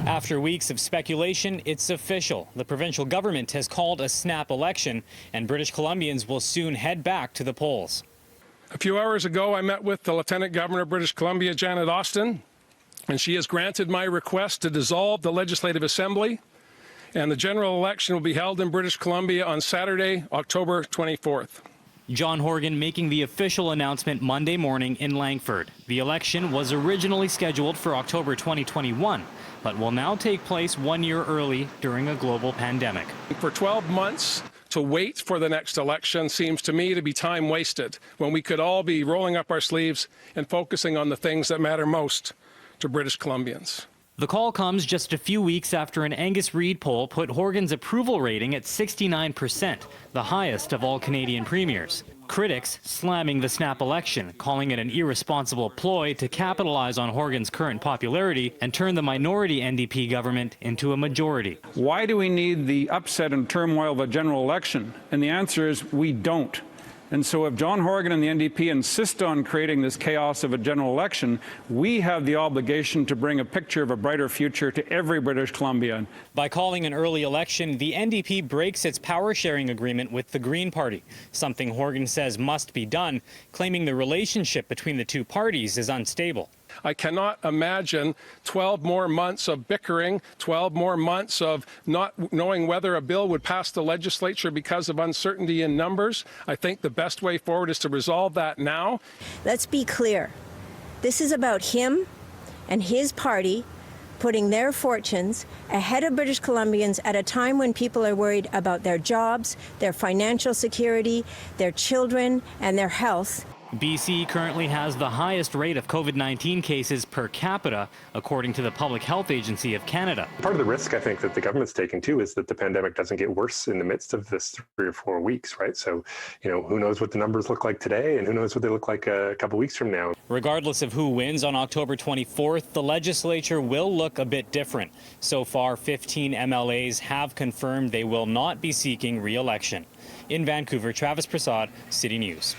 After weeks of speculation, it's official. The provincial government has called a snap election, and British Columbians will soon head back to the polls. A few hours ago, I met with the Lieutenant Governor of British Columbia, Janet Austin, and she has granted my request to dissolve the Legislative Assembly, and the general election will be held in British Columbia on Saturday, October 24th. John Horgan making the official announcement Monday morning in Langford. The election was originally scheduled for October 2021, but will now take place 1 year early during a global pandemic. For 12 months to wait for the next election seems to me to be time wasted, when we could all be rolling up our sleeves and focusing on the things that matter most to British Columbians. The call comes just a few weeks after an Angus Reid poll put Horgan's approval rating at 69%, the highest of all Canadian premiers. Critics slamming the snap election, calling it an irresponsible ploy to capitalize on Horgan's current popularity and turn the minority NDP government into a majority. Why do we need the upset and turmoil of a general election? And the answer is we don't. And so if John Horgan and the NDP insist on creating this chaos of a general election, we have the obligation to bring a picture of a brighter future to every British Columbian. By calling an early election, the NDP breaks its power-sharing agreement with the Green Party, something Horgan says must be done, claiming the relationship between the two parties is unstable. I cannot imagine 12 more months of bickering, 12 more months of not knowing whether a bill would pass the legislature because of uncertainty in numbers. I think the best way forward is to resolve that now. Let's be clear. This is about him and his party putting their fortunes ahead of British Columbians at a time when people are worried about their jobs, their financial security, their children, and their health. BC currently has the highest rate of COVID-19 cases per capita, according to the Public Health Agency of Canada. Part of the risk I think that the government's taking too is that the pandemic doesn't get worse in the midst of this 3 or 4 weeks, right? So, who knows what the numbers look like today and who knows what they look like a couple weeks from now. Regardless of who wins on October 24th, the legislature will look a bit different. So far, 15 MLAs have confirmed they will not be seeking re-election. In Vancouver, Travis Prasad, City News.